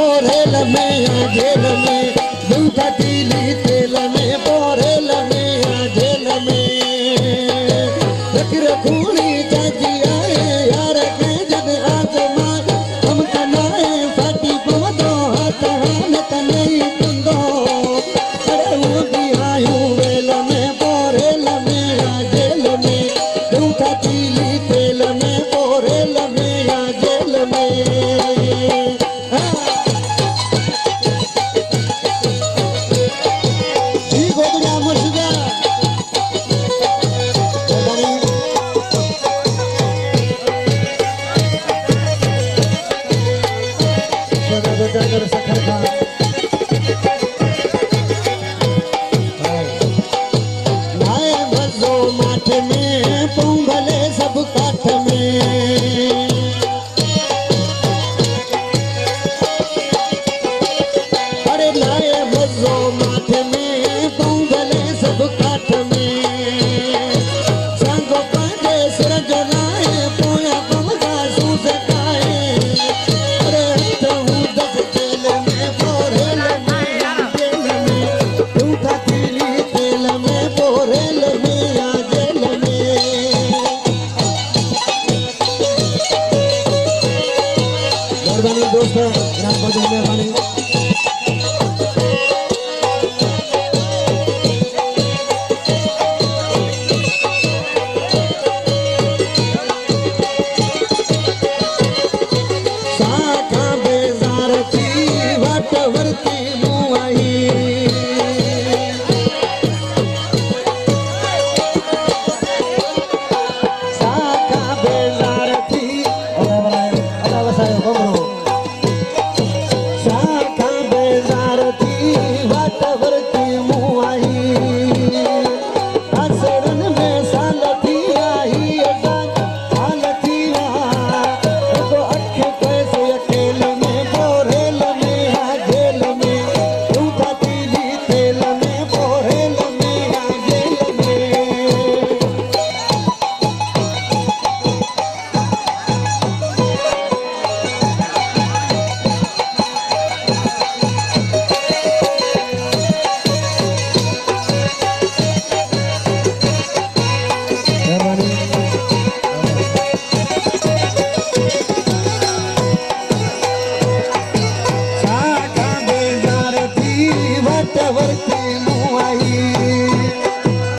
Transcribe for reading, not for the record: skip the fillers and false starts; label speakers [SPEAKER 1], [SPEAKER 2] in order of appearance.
[SPEAKER 1] पोरेल में जेल में दूध पीली तेल में पोरेल में जेल में रखर खूनी चाची आए यार के जन आत्मा हम तनाए फाटी पवदो हाथ हालत नहीं तुंदो अरे वो भी आयु वेल में पोरेल में जेल में दूध पीली तेल में पोरेल में जेल में दोस्त ग्राम पंचायत मेहरबानी साखा बेजार थी वट